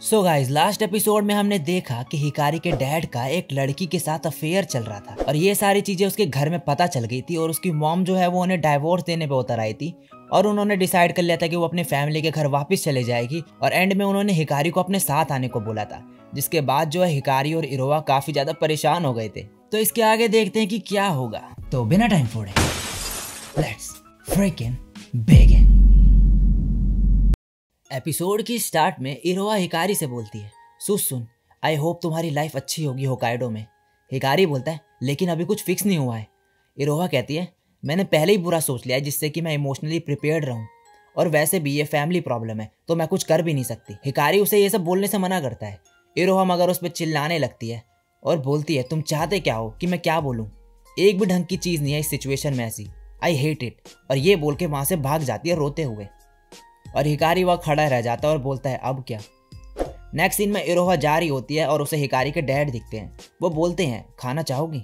So guys, last episode में हमने देखा कि हिकारी के डैड का एक लड़की के साथ अफेयर चल रहा था और ये सारी चीजें उसके घर में पता चल गई थी और उसकी मॉम जो है वो उन्हें डाइवोर्स देने पे उतर आई थी और उन्होंने डिसाइड कर लिया था कि वो अपनी फैमिली के घर वापस चले जाएगी और एंड में उन्होंने हिकारी को अपने साथ आने को बोला था, जिसके बाद जो है हिकारी और इरोहा काफी ज्यादा परेशान हो गए थे। तो इसके आगे देखते हैं कि क्या होगा। तो बिना टाइम फोड़े लेट्स फ्रिकिंग बिगिन। एपिसोड की स्टार्ट में इरोहा हिकारी से बोलती है, सुन आई होप तुम्हारी लाइफ अच्छी होगी होकाइडो में। हिकारी बोलता है लेकिन अभी कुछ फिक्स नहीं हुआ है। इरोहा कहती है मैंने पहले ही बुरा सोच लिया है जिससे कि मैं इमोशनली प्रिपेयर्ड रहूं और वैसे भी ये फैमिली प्रॉब्लम है तो मैं कुछ कर भी नहीं सकती। हिकारी उसे ये सब बोलने से मना करता है। इरोहा मगर उस पर चिल्लाने लगती है और बोलती है तुम चाहते क्या हो कि मैं क्या बोलूँ, एक भी ढंग की चीज़ नहीं है इस सिचुएशन में ऐसी, आई हेट इट। और ये बोल के वहाँ से भाग जाती है रोते हुए और हिकारी वहाँ खड़ा रह जाता है और बोलता है अब क्या। नेक्स्ट सीन में इरोहा जा रही होती है और उसे हिकारी के डैड दिखते हैं। वो बोलते हैं खाना चाहोगी,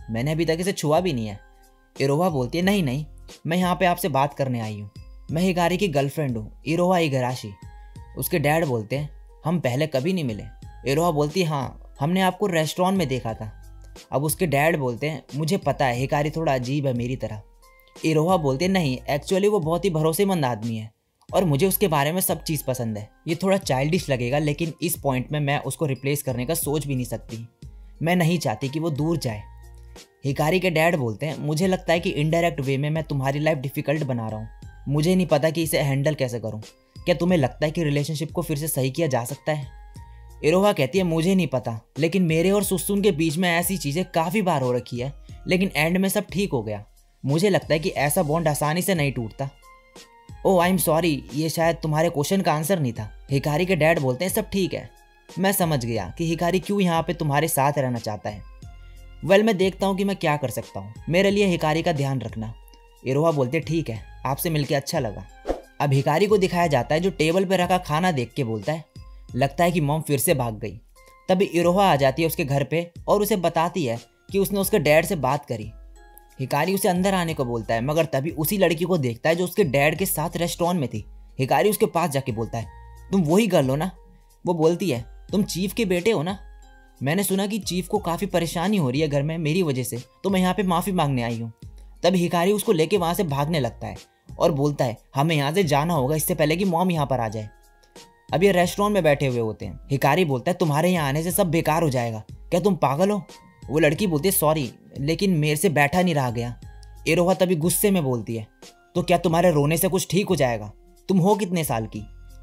मैंने अभी तक इसे छुआ भी नहीं है। इरोहा बोलती है नहीं मैं यहाँ पे आपसे बात करने आई हूँ, मैं हिकारी की गर्लफ्रेंड हूँ, इरोहा इगराशी। उसके डैड बोलते हैं हम पहले कभी नहीं मिले। इरोहा बोलती है हाँ हमने आपको रेस्टोरेंट में देखा था। अब उसके डैड बोलते हैं मुझे पता है हिकारी थोड़ा अजीब है मेरी तरह। इरोहा बोलते हैं नहीं एक्चुअली वो बहुत ही भरोसेमंद आदमी है और मुझे उसके बारे में सब चीज़ पसंद है। ये थोड़ा चाइल्डिश लगेगा लेकिन इस पॉइंट में मैं उसको रिप्लेस करने का सोच भी नहीं सकती, मैं नहीं चाहती कि वो दूर जाए। हिकारी के डैड बोलते हैं मुझे लगता है कि इनडायरेक्ट वे में मैं तुम्हारी लाइफ डिफ़िकल्ट बना रहा हूँ, मुझे नहीं पता कि इसे हैंडल कैसे करूँ। क्या तुम्हें लगता है कि रिलेशनशिप को फिर से सही किया जा सकता है? इरोहा कहती है मुझे नहीं पता लेकिन मेरे और सुसुन के बीच में ऐसी चीज़ें काफ़ी बार हो रखी है लेकिन एंड में सब ठीक हो गया। मुझे लगता है कि ऐसा बॉन्ड आसानी से नहीं टूटता। ओह आई एम सॉरी, ये शायद तुम्हारे क्वेश्चन का आंसर नहीं था। हिकारी के डैड बोलते हैं सब ठीक है, मैं समझ गया कि हिकारी क्यों यहाँ पे तुम्हारे साथ रहना चाहता है। वेल मैं देखता हूँ कि मैं क्या कर सकता हूँ, मेरे लिए हिकारी का ध्यान रखना। इरोहा बोलते ठीक है, आपसे मिलके अच्छा लगा। अब हिकारी को दिखाया जाता है जो टेबल पर रखा खाना देख के बोलता है लगता है कि मॉम फिर से भाग गई। तभी इरोहा आ जाती है उसके घर पे और उसे बताती है कि उसने उसके डैड से बात करी। हिकारी उसे अंदर आने को बोलता है मगर तभी उसी लड़की को देखता है जो उसके डैड के साथ रेस्टोरेंट में थी। हिकारी उसके पास जाके बोलता है तुम वही गर्ल हो ना? वो बोलती है तुम चीफ के बेटे हो ना? मैंने सुना कि चीफ को काफ़ी परेशानी हो रही है घर में मेरी वजह से, तो मैं यहाँ पे माफ़ी मांगने आई हूँ। तब हिकारी उसको लेके वहाँ से भागने लगता है और बोलता है हमें यहाँ से जाना होगा इससे पहले कि मॉम यहाँ पर आ जाए। अब ये रेस्टोरेंट में बैठे हुए होते हैं। हिकारी बोलता है तुम्हारे यहाँ आने से सब बेकार हो जाएगा, क्या तुम पागल हो? वो लड़की बोलती है सॉरी लेकिन मेरे से बैठा नहीं रहा गया। इरोहा तभी गुस्से में बोलती है तो क्या तुम्हारे रोने से कुछ ठीक हो जाएगा? तुम हो कितने साल की?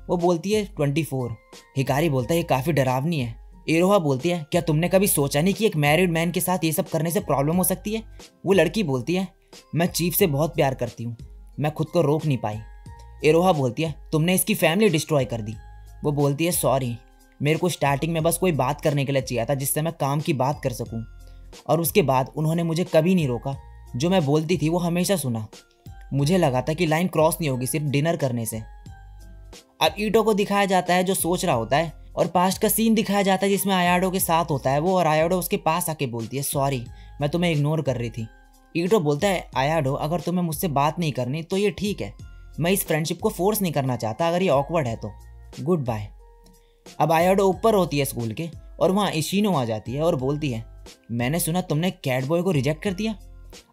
वो बोलती है 24। हिकारी बोलता है ये काफ़ी डरावनी है। इरोहा बोलती है क्या तुमने कभी सोचा नहीं कि एक मैरिड मैन के साथ ये सब करने से प्रॉब्लम हो सकती है? वो लड़की बोलती है मैं चीफ से बहुत प्यार करती हूँ, मैं खुद को रोक नहीं पाई। इरोहा बोलती है तुमने इसकी फैमिली डिस्ट्रॉय कर दी। वो बोलती है सॉरी, मेरे को स्टार्टिंग में बस कोई बात करने के लिए चाहिए था जिससे मैं काम की बात कर सकूं और उसके बाद उन्होंने मुझे कभी नहीं रोका, जो मैं बोलती थी वो हमेशा सुना। मुझे लगा था कि लाइन क्रॉस नहीं होगी सिर्फ डिनर करने से। अब ईटो को दिखाया जाता है जो सोच रहा होता है और पास्ट का सीन दिखाया जाता है जिसमें आयाडो के साथ होता है वो, और आयाडो उसके पास आके बोलती है सॉरी मैं तुम्हें इग्नोर कर रही थी। ईटो बोलता है आयाडो अगर तुम्हें मुझसे बात नहीं करनी तो ये ठीक है, मैं इस फ्रेंडशिप को फोर्स नहीं करना चाहता, अगर ये ऑकवर्ड है तो गुड बाय। अब आयाडो ऊपर होती है स्कूल के और वहाँ इशिनो आ जाती है और बोलती है मैंने सुना तुमने कैट बॉय को रिजेक्ट कर दिया।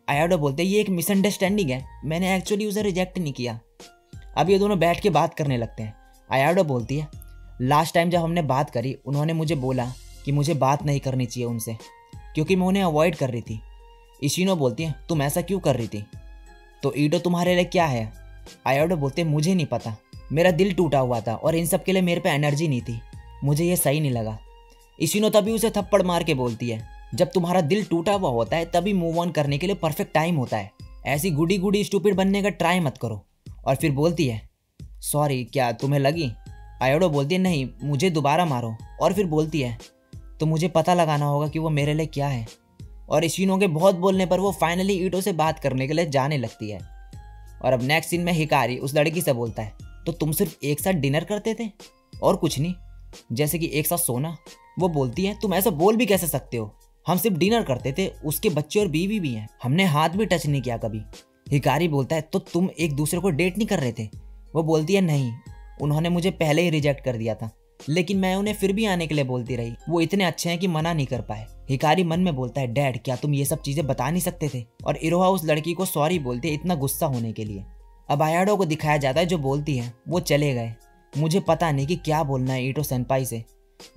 आयाडो बोलते हैं ये एक मिसअंडरस्टैंडिंग है, मैंने एक्चुअली उसे रिजेक्ट नहीं किया। अब ये दोनों बैठ के बात करने लगते हैं। आयाडो बोलती है लास्ट टाइम जब हमने बात करी उन्होंने मुझे बोला कि मुझे बात नहीं करनी चाहिए उनसे क्योंकि मैं उन्हें अवॉइड कर रही थी। इशिनो बोलती है तुम ऐसा क्यों कर रही थी? तो ईटो तुम्हारे लिए क्या है? आयाडो बोलते हैं मुझे नहीं पता, मेरा दिल टूटा हुआ था और इन सब के लिए मेरे पे एनर्जी नहीं थी, मुझे ये सही नहीं लगा। इशिनो तभी उसे थप्पड़ मार के बोलती है जब तुम्हारा दिल टूटा हुआ होता है तभी मूव ऑन करने के लिए परफेक्ट टाइम होता है, ऐसी गुडी गुडी स्टूपिड बनने का ट्राई मत करो। और फिर बोलती है सॉरी क्या तुम्हें लगी? आयोडो बोलती है नहीं मुझे दोबारा मारो। और फिर बोलती है तो मुझे पता लगाना होगा कि वो मेरे लिए क्या है। और इशिनो के बहुत बोलने पर वो फाइनली ईटो से बात करने के लिए जाने लगती है। और अब नेक्स्ट सीन में हिकारी उस लड़की से बोलता है तो तुम सिर्फ एक साथ डिनर करते थे और कुछ नहीं, जैसे कि एक साथ सोना? वो बोलती है तुम ऐसा बोल भी कैसे सकते हो, हम सिर्फ डिनर करते थे, उसके बच्चे और बीवी भी हैं, हमने हाथ भी टच नहीं किया कभी। हिकारी बोलता है तो तुम एक दूसरे को डेट नहीं कर रहे थे? वो बोलती है नहीं, उन्होंने मुझे पहले ही रिजेक्ट कर दिया था। लेकिन मैं उन्हें फिर भी आने के लिए बोलती रही। वो इतने अच्छे हैं कि मना नहीं कर पाए। हिकारी मन में बोलता है, डैड क्या तुम ये सब चीजें बता नहीं सकते थे? और इरोहा उस लड़की को सॉरी बोलते हैं इतना गुस्सा होने के लिए। अब आयाडो को दिखाया जाता है जो बोलती है, वो चले गए, मुझे पता नहीं कि क्या बोलना है ईटो सेनपाई से,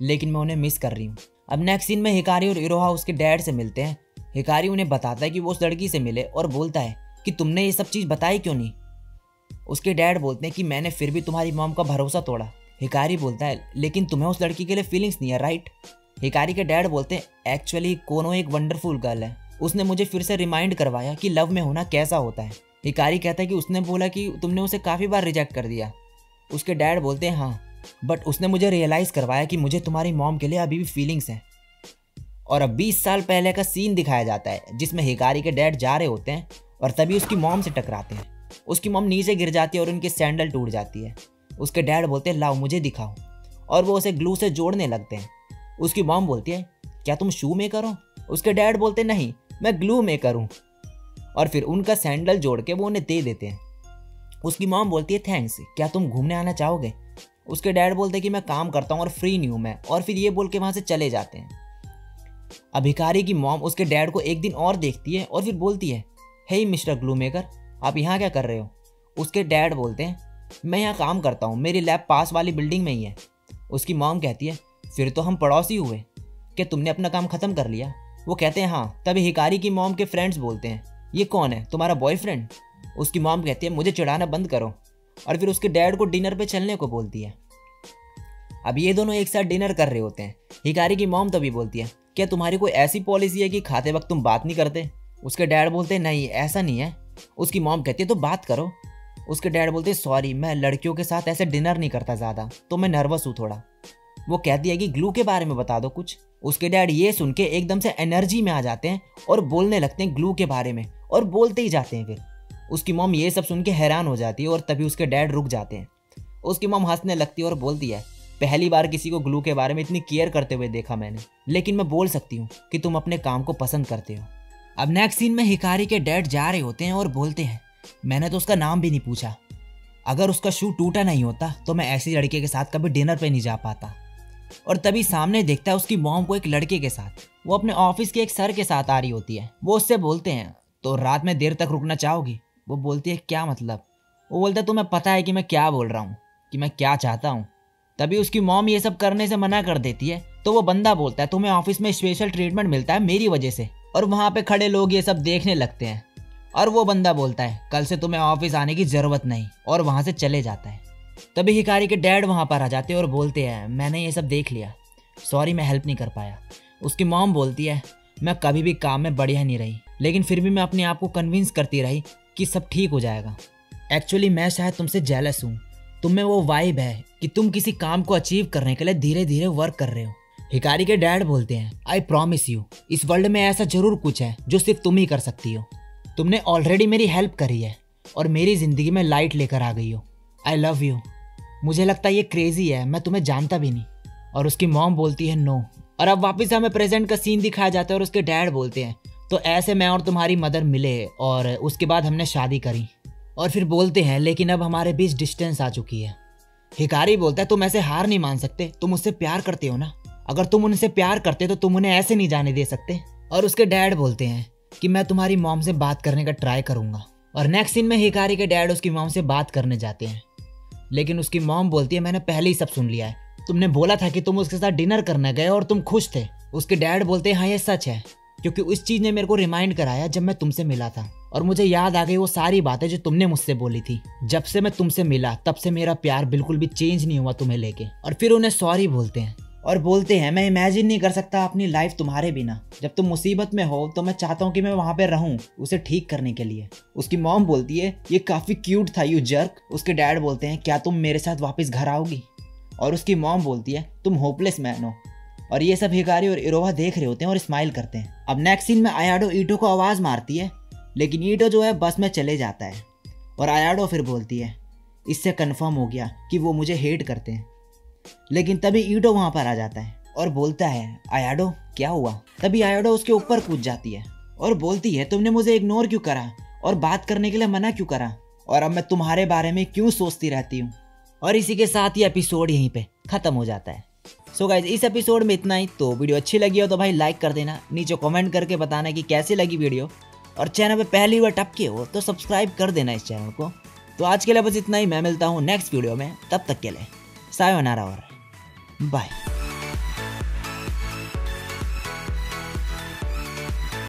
लेकिन मैं उन्हें मिस कर रही हूँ। अब नेक्स्ट सीन में हिकारी और इरोहा उसके डैड से मिलते हैं। हिकारी उन्हें बताता है कि वो उस लड़की से मिले और बोलता है कि तुमने ये सब चीज़ बताई क्यों नहीं। उसके डैड बोलते हैं कि मैंने फिर भी तुम्हारी मॉम का भरोसा तोड़ा। हिकारी बोलता है लेकिन तुम्हें उस लड़की के लिए फीलिंग्स नहीं है, राइट? हिकारी के डैड बोलते हैं एक्चुअली कोनो एक वंडरफुल गर्ल है, उसने मुझे फिर से रिमाइंड करवाया कि लव में होना कैसा होता है। हिकारी कहता है कि उसने बोला कि तुमने उसे काफ़ी बार रिजेक्ट कर दिया। उसके डैड बोलते हैं हाँ, बट उसने मुझे रियलाइज़ करवाया कि मुझे तुम्हारी मॉम के लिए अभी भी फीलिंग्स हैं। और अब 20 साल पहले का सीन दिखाया जाता है जिसमें हिकारी के डैड जा रहे होते हैं और तभी उसकी मॉम से टकराते हैं। उसकी मॉम नीचे गिर जाती है और उनकी सैंडल टूट जाती है। उसके डैड बोलते हैं लाओ मुझे दिखाओ, और वो उसे ग्लू से जोड़ने लगते हैं। उसकी मॉम बोलती है क्या तुम शू मेकर हो? उसके डैड बोलते हैं नहीं, मैं ग्लू मेकर हूँ। और फिर उनका सैंडल जोड़ के वो उन्हें दे देते हैं। उसकी मॉम बोलती है थैंक्स, क्या तुम घूमने आना चाहोगे? उसके डैड बोलते हैं कि मैं काम करता हूँ और फ्री नहीं हूँ मैं, और फिर ये बोल के वहाँ से चले जाते हैं। अब हिकारी की मॉम उसके डैड को एक दिन और देखती है और फिर बोलती है हे मिस्टर ग्लू मेकर, आप यहाँ क्या कर रहे हो? उसके डैड बोलते हैं मैं यहाँ काम करता हूँ, मेरी लैब पास वाली बिल्डिंग में ही है। उसकी मॉम कहती है फिर तो हम पड़ोसी हुए, क्या तुमने अपना काम ख़त्म कर लिया? वो कहते हैं हाँ। तभी हिकारी की मॉम के फ्रेंड्स बोलते हैं ये कौन है, तुम्हारा बॉयफ्रेंड? उसकी मॉम कहती है मुझे चिढ़ाना बंद करो, और फिर उसके डैड को डिनर पे चलने को बोलती है। अब ये दोनों एक साथ डिनर कर रहे होते हैं। हिकारी की मॉम तभी बोलती है क्या तुम्हारी कोई ऐसी पॉलिसी है कि खाते वक्त तुम बात नहीं करते? उसके डैड बोलते हैं नहीं ऐसा नहीं है। उसकी मॉम कहती है तो बात करो। उसके डैड बोलते हैं सॉरी, मैं लड़कियों के साथ ऐसे डिनर नहीं करता ज़्यादा, तो मैं नर्वस हूँ थोड़ा। वो कहती है कि ग्लू के बारे में बता दो कुछ। उसके डैड ये सुन के एकदम से एनर्जी में आ जाते हैं और बोलने लगते हैं ग्लू के बारे में, और बोलते ही जाते हैं। फिर उसकी मॉम ये सब सुन के हैरान हो जाती है और तभी उसके डैड रुक जाते हैं। उसकी मॉम हंसने लगती है और बोलती है पहली बार किसी को ग्लू के बारे में इतनी केयर करते हुए देखा मैंने, लेकिन मैं बोल सकती हूँ कि तुम अपने काम को पसंद करते हो। अब नेक्स्ट सीन में हिकारी के डैड जा रहे होते हैं और बोलते हैं मैंने तो उसका नाम भी नहीं पूछा, अगर उसका शू टूटा नहीं होता तो मैं ऐसी लड़के के साथ कभी डिनर पे नहीं जा पाता। और तभी सामने देखता है उसकी मॉम को एक लड़के के साथ, वो अपने ऑफिस के एक सर के साथ आ रही होती है। वो उससे बोलते हैं तो रात में देर तक रुकना चाहोगी? वो बोलती है क्या मतलब? वो बोलता है तुम्हें पता है कि मैं क्या बोल रहा हूँ, कि मैं क्या चाहता हूँ। तभी उसकी मॉम ये सब करने से मना कर देती है। तो वो बंदा बोलता है तुम्हें ऑफिस में स्पेशल ट्रीटमेंट मिलता है मेरी वजह से, और वहाँ पे खड़े लोग ये सब देखने लगते हैं। और वो बंदा बोलता है कल से तुम्हें ऑफिस आने की जरूरत नहीं, और वहाँ से चले जाता है। तभी हिकारी के डैड वहाँ पर आ जाते हैं और बोलते हैं मैंने ये सब देख लिया, सॉरी मैं हेल्प नहीं कर पाया। उसकी मॉम बोलती है मैं कभी भी काम में बढ़िया नहीं रही, लेकिन फिर भी मैं अपने आप को कन्विंस करती रही कि सब ठीक हो जाएगा। एक्चुअली मैं शायद तुमसे जेलस हूँ, तुम में वो वाइब है कि तुम किसी काम को अचीव करने के लिए धीरे धीरे वर्क कर रहे हो। हिकारी के डैड बोलते हैं आई प्रॉमिस यू, इस वर्ल्ड में ऐसा जरूर कुछ है जो सिर्फ तुम ही कर सकती हो। तुमने ऑलरेडी मेरी हेल्प करी है और मेरी जिंदगी में लाइट लेकर आ गई हो। I love you. मुझे लगता है ये क्रेजी है, मैं तुम्हें जानता भी नहीं। और उसकी मॉम बोलती है नो। और अब वापस हमें प्रेजेंट का सीन दिखाया जाता है और उसके डैड बोलते हैं तो ऐसे मैं और तुम्हारी मदर मिले और उसके बाद हमने शादी करी। और फिर बोलते हैं लेकिन अब हमारे बीच डिस्टेंस आ चुकी है। हिकारी बोलता है तुम ऐसे हार नहीं मान सकते, तुम उससे प्यार करते हो ना, अगर तुम उनसे प्यार करते तो तुम उन्हें ऐसे नहीं जाने दे सकते। और उसके डैड बोलते हैं कि मैं तुम्हारी मॉम से बात करने का ट्राई करूंगा। और नेक्स्ट सीन में हिकारी के डैड उसकी मॉम से बात करने जाते हैं, लेकिन उसकी मॉम बोलती है मैंने पहले ही सब सुन लिया है, तुमने बोला था कि तुम उसके साथ डिनर करने गए और तुम खुश थे। उसके डैड बोलते हैं हाँ ये सच है, क्योंकि उस चीज़ ने मेरे को रिमाइंड कराया जब मैं तुमसे मिला था, और मुझे याद आ गई वो सारी बातें जो तुमने मुझसे बोली थी। जब से मैं तुमसे मिला तब से मेरा प्यार बिल्कुल भी चेंज नहीं हुआ तुम्हें लेके। और फिर उन्हें सॉरी बोलते हैं और बोलते हैं मैं इमेजिन नहीं कर सकता अपनी लाइफ तुम्हारे बिना। जब तुम मुसीबत में हो तो मैं चाहता हूँ कि मैं वहाँ पे रहूँ उसे ठीक करने के लिए। उसकी मॉम बोलती है ये काफ़ी क्यूट था यू जर्क। उसके डैड बोलते हैं क्या तुम मेरे साथ वापस घर आओगी? और उसकी मॉम बोलती है तुम होपलेस मैन हो। और ये सब हिकारी और इरोहा देख रहे होते हैं और स्माइल करते हैं। अब नेक्स्ट सीन में आयाडो ईटो को आवाज़ मारती है, लेकिन ईटो जो है बस में चले जाता है। और आयाडो फिर बोलती है इससे कंफर्म हो गया कि वो मुझे हेट करते हैं। लेकिन तभी ईटो वहाँ पर आ जाता है और बोलता है आयाडो क्या हुआ? तभी आयाडो उसके ऊपर कूद जाती है और बोलती है तुमने मुझे इग्नोर क्यों करा और बात करने के लिए मना क्यों करा, और अब मैं तुम्हारे बारे में क्यों सोचती रहती हूँ। और इसी के साथ ये एपिसोड यहीं पे ख़त्म हो जाता है। सो गाइज इस एपिसोड में इतना ही। तो वीडियो अच्छी लगी हो तो भाई लाइक कर देना, नीचे कमेंट करके बताना कि कैसी लगी वीडियो, और चैनल पे पहली बार टपके हो तो सब्सक्राइब कर देना इस चैनल को। तो आज के लिए बस इतना ही, मैं मिलता हूँ नेक्स्ट वीडियो में, तब तक के लिए सायोनारा और बाय।